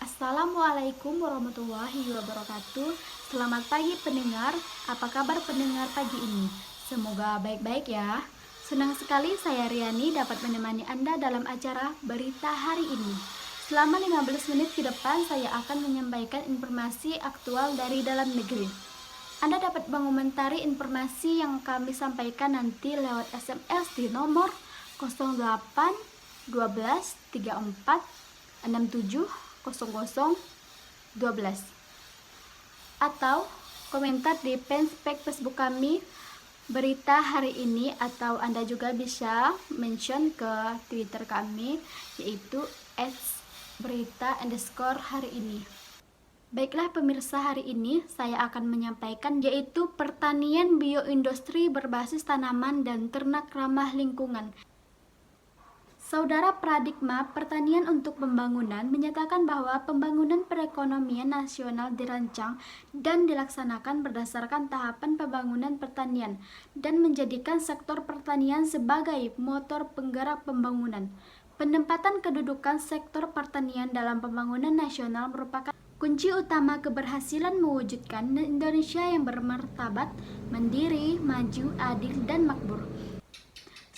Assalamualaikum warahmatullahi wabarakatuh. Selamat pagi pendengar. Apa kabar pendengar pagi ini? Semoga baik-baik ya. Senang sekali saya Riani dapat menemani Anda dalam acara Berita Hari Ini. Selama 15 menit ke depan saya akan menyampaikan informasi aktual dari dalam negeri. Anda dapat mengomentari informasi yang kami sampaikan nanti lewat SMS di nomor 08 12 34 67 00 12 atau komentar di fanpage Facebook kami Berita Hari Ini, atau Anda juga bisa mention ke Twitter kami yaitu @berita_hari_ini. Baiklah pemirsa, hari ini saya akan menyampaikan yaitu pertanian bioindustri berbasis tanaman dan ternak ramah lingkungan. Saudara Paradigma Pertanian untuk Pembangunan menyatakan bahwa pembangunan perekonomian nasional dirancang dan dilaksanakan berdasarkan tahapan pembangunan pertanian dan menjadikan sektor pertanian sebagai motor penggerak pembangunan. Penempatan kedudukan sektor pertanian dalam pembangunan nasional merupakan kunci utama keberhasilan mewujudkan Indonesia yang bermartabat, mandiri, maju, adil, dan makmur.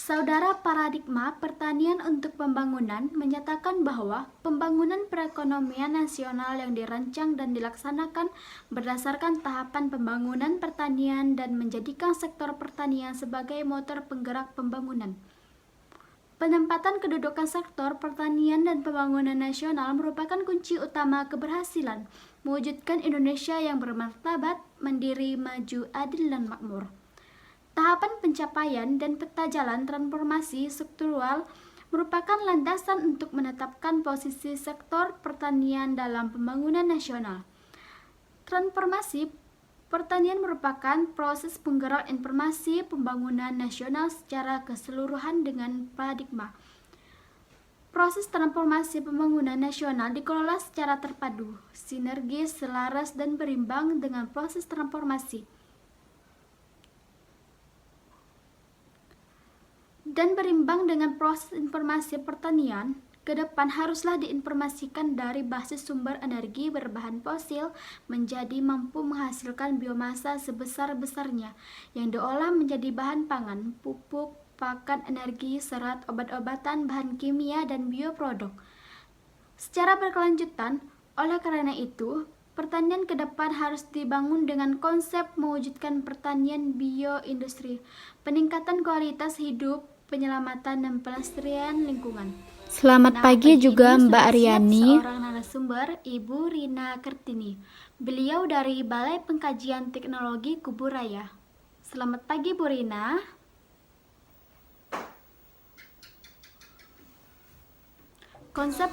Saudara Paradigma Pertanian untuk Pembangunan menyatakan bahwa pembangunan perekonomian nasional yang dirancang dan dilaksanakan berdasarkan tahapan pembangunan pertanian dan menjadikan sektor pertanian sebagai motor penggerak pembangunan. Penempatan kedudukan sektor pertanian dan pembangunan nasional merupakan kunci utama keberhasilan mewujudkan Indonesia yang bermartabat, mandiri, maju, adil, dan makmur. Tahapan pencapaian dan peta jalan transformasi struktural merupakan landasan untuk menetapkan posisi sektor pertanian dalam pembangunan nasional. Transformasi pertanian merupakan proses penggerak informasi pembangunan nasional secara keseluruhan dengan paradigma. Proses transformasi pembangunan nasional dikelola secara terpadu, sinergis, selaras, dan berimbang dengan proses transformasi dengan proses informasi pertanian. Ke depan haruslah diinformasikan dari basis sumber energi berbahan fosil menjadi mampu menghasilkan biomasa sebesar-besarnya yang diolah menjadi bahan pangan, pupuk, pakan, energi, serat, obat-obatan, bahan kimia, dan bioproduk. Secara berkelanjutan, oleh karena itu, pertanian ke depan harus dibangun dengan konsep mewujudkan pertanian bioindustri, peningkatan kualitas hidup, penyelamatan dan pelestarian lingkungan. Selamat pagi juga Mbak Aryani. Seorang narasumber, Ibu Rina Kertini. Beliau dari Balai Pengkajian Teknologi Kuburaya. Selamat pagi Bu Rina. Konsep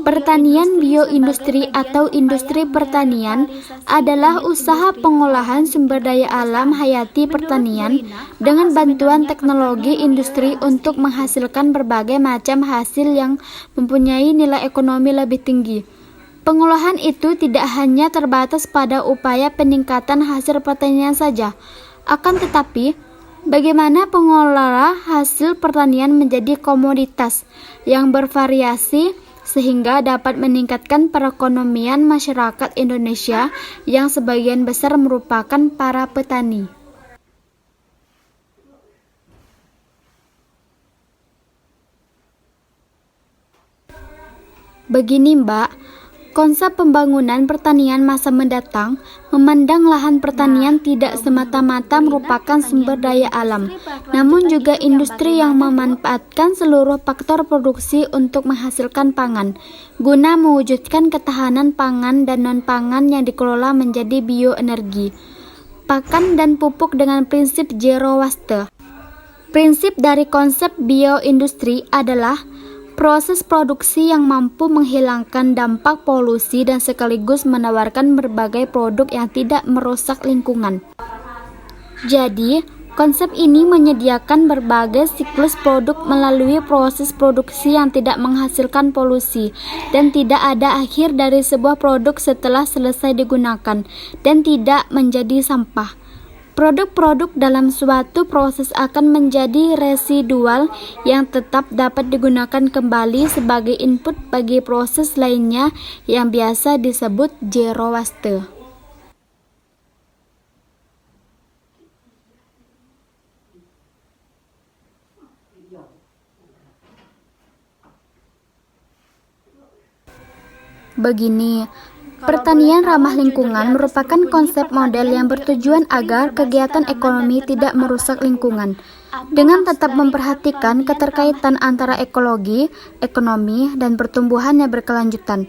pertanian bioindustri atau industri pertanian adalah usaha pengolahan sumber daya alam hayati pertanian dengan bantuan teknologi industri untuk menghasilkan berbagai macam hasil yang mempunyai nilai ekonomi lebih tinggi. Pengolahan itu tidak hanya terbatas pada upaya peningkatan hasil pertanian saja, akan tetapi bagaimana pengelola hasil pertanian menjadi komoditas yang bervariasi sehingga dapat meningkatkan perekonomian masyarakat Indonesia yang sebagian besar merupakan para petani. Begini Mbak, konsep pembangunan pertanian masa mendatang memandang lahan pertanian tidak semata-mata merupakan sumber daya alam, namun juga industri yang memanfaatkan seluruh faktor produksi untuk menghasilkan pangan, guna mewujudkan ketahanan pangan dan non-pangan yang dikelola menjadi bioenergi, pakan dan pupuk dengan prinsip zero waste. Prinsip dari konsep bioindustri adalah proses produksi yang mampu menghilangkan dampak polusi dan sekaligus menawarkan berbagai produk yang tidak merusak lingkungan. Jadi, konsep ini menyediakan berbagai siklus produk melalui proses produksi yang tidak menghasilkan polusi dan tidak ada akhir dari sebuah produk setelah selesai digunakan dan tidak menjadi sampah. Produk-produk dalam suatu proses akan menjadi residual yang tetap dapat digunakan kembali sebagai input bagi proses lainnya yang biasa disebut zero waste. Begini, pertanian ramah lingkungan merupakan konsep model yang bertujuan agar kegiatan ekonomi tidak merusak lingkungan, dengan tetap memperhatikan keterkaitan antara ekologi, ekonomi, dan pertumbuhan yang berkelanjutan.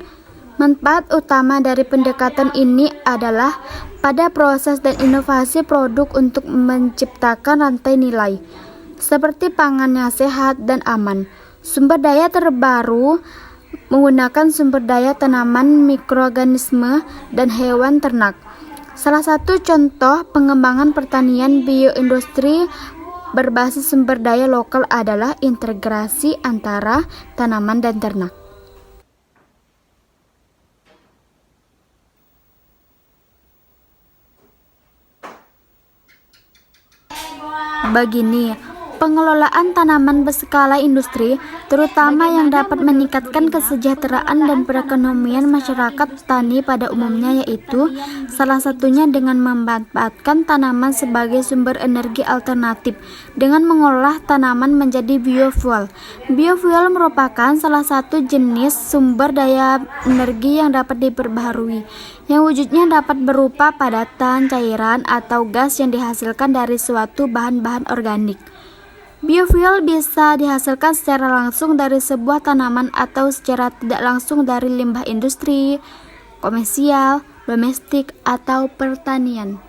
Manfaat utama dari pendekatan ini adalah pada proses dan inovasi produk untuk menciptakan rantai nilai, seperti pangan yang sehat dan aman, sumber daya terbaru, menggunakan sumber daya tanaman, mikroorganisme, dan hewan ternak. Salah satu contoh pengembangan pertanian bioindustri berbasis sumber daya lokal adalah integrasi antara tanaman dan ternak. Begini, pengelolaan tanaman berskala industri, terutama yang dapat meningkatkan kesejahteraan dan perekonomian masyarakat tani pada umumnya, yaitu salah satunya dengan memanfaatkan tanaman sebagai sumber energi alternatif dengan mengolah tanaman menjadi biofuel. Biofuel merupakan salah satu jenis sumber daya energi yang dapat diperbaharui, yang wujudnya dapat berupa padatan, cairan, atau gas yang dihasilkan dari suatu bahan-bahan organik. Biofuel bisa dihasilkan secara langsung dari sebuah tanaman atau secara tidak langsung dari limbah industri, komersial, domestik, atau pertanian.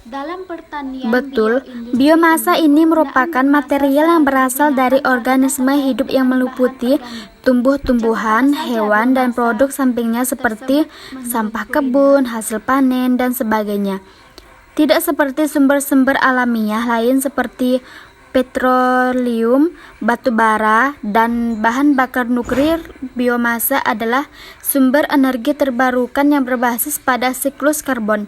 Dalam pertanian Betul, bioindustri biomasa ini merupakan penggunaan material yang berasal dari organisme hidup yang meliputi tumbuh-tumbuhan, hewan, dan produk sampingnya seperti sampah kebun, hasil panen, dan sebagainya. Tidak seperti sumber-sumber alamiah lain seperti petroleum, batu bara, dan bahan bakar nuklir. Biomasa adalah sumber energi terbarukan yang berbasis pada siklus karbon.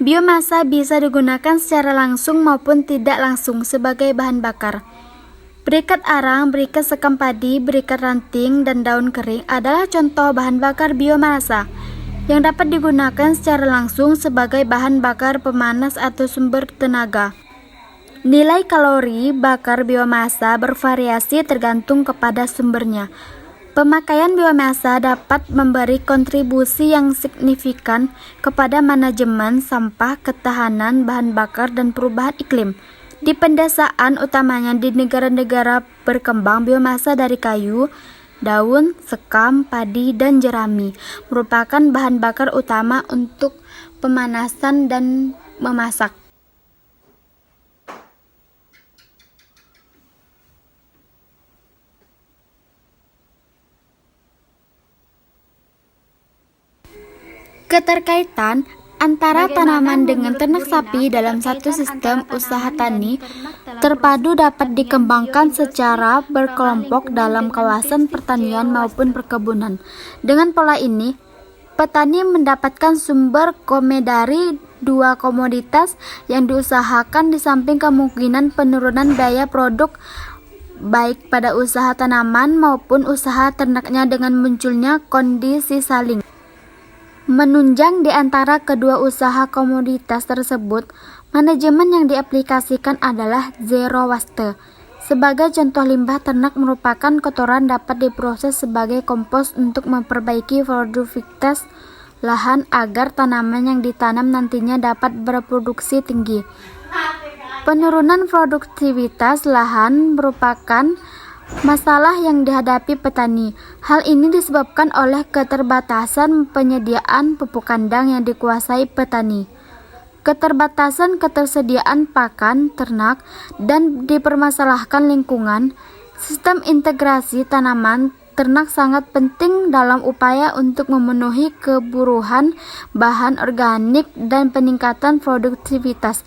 Biomasa bisa digunakan secara langsung maupun tidak langsung sebagai bahan bakar. Berikat arang, berikat sekam padi, berikat ranting, dan daun kering adalah contoh bahan bakar biomasa yang dapat digunakan secara langsung sebagai bahan bakar pemanas atau sumber tenaga. Nilai kalori bakar biomasa bervariasi tergantung kepada sumbernya. Pemakaian biomasa dapat memberi kontribusi yang signifikan kepada manajemen sampah, ketahanan bahan bakar, dan perubahan iklim. Di pedesaan, utamanya di negara-negara berkembang, biomasa dari kayu, daun, sekam, padi, dan jerami merupakan bahan bakar utama untuk pemanasan dan memasak. Keterkaitan antara tanaman dengan ternak sapi dalam satu sistem usaha tani terpadu dapat dikembangkan secara berkelompok dalam kawasan pertanian maupun perkebunan. Dengan pola ini, petani mendapatkan sumber dari dua komoditas yang diusahakan di samping kemungkinan penurunan biaya produk baik pada usaha tanaman maupun usaha ternaknya dengan munculnya kondisi saling menunjang di antara kedua usaha komoditas tersebut. Manajemen yang diaplikasikan adalah zero waste. Sebagai contoh, limbah ternak merupakan kotoran dapat diproses sebagai kompos untuk memperbaiki produktivitas lahan agar tanaman yang ditanam nantinya dapat berproduksi tinggi. Penurunan produktivitas lahan merupakan masalah yang dihadapi petani. Hal ini disebabkan oleh keterbatasan penyediaan pupuk kandang yang dikuasai petani, keterbatasan ketersediaan pakan ternak, dan dipermasalahkan lingkungan. Sistem integrasi tanaman ternak sangat penting dalam upaya untuk memenuhi kebutuhan bahan organik dan peningkatan produktivitas.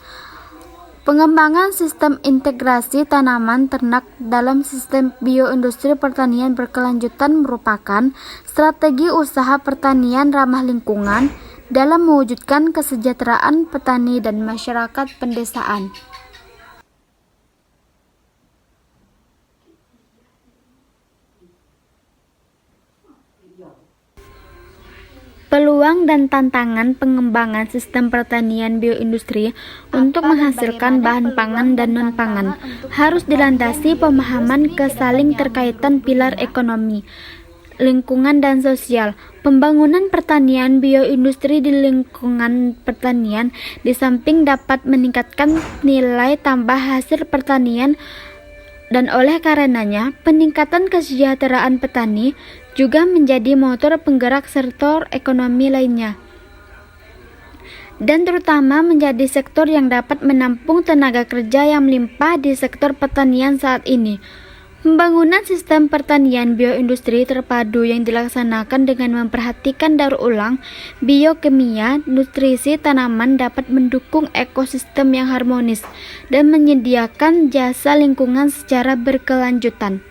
Pengembangan sistem integrasi tanaman ternak dalam sistem bioindustri pertanian berkelanjutan merupakan strategi usaha pertanian ramah lingkungan dalam mewujudkan kesejahteraan petani dan masyarakat pedesaan. Peluang dan tantangan pengembangan sistem pertanian bioindustri untuk menghasilkan bahan pangan dan non-pangan harus dilandasi pemahaman kesaling terkaitan pilar ekonomi, lingkungan dan sosial. Pembangunan pertanian bioindustri di lingkungan pertanian di samping dapat meningkatkan nilai tambah hasil pertanian dan oleh karenanya peningkatan kesejahteraan petani juga menjadi motor penggerak sektor ekonomi lainnya, dan terutama menjadi sektor yang dapat menampung tenaga kerja yang melimpah di sektor pertanian saat ini. Pembangunan sistem pertanian bioindustri terpadu yang dilaksanakan dengan memperhatikan daur ulang, biokimia, nutrisi tanaman dapat mendukung ekosistem yang harmonis dan menyediakan jasa lingkungan secara berkelanjutan.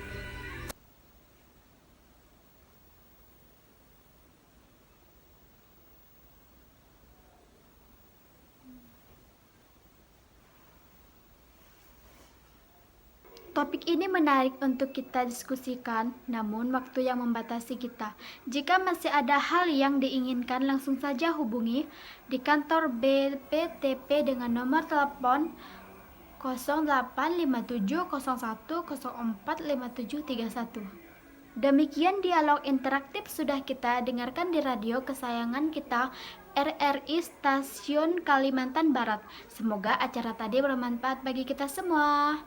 Topik ini menarik untuk kita diskusikan, namun waktu yang membatasi kita. Jika masih ada hal yang diinginkan, langsung saja hubungi di kantor BPTP dengan nomor telepon 085701045731. Demikian dialog interaktif sudah kita dengarkan di radio kesayangan kita, RRI Stasiun Kalimantan Barat. Semoga acara tadi bermanfaat bagi kita semua.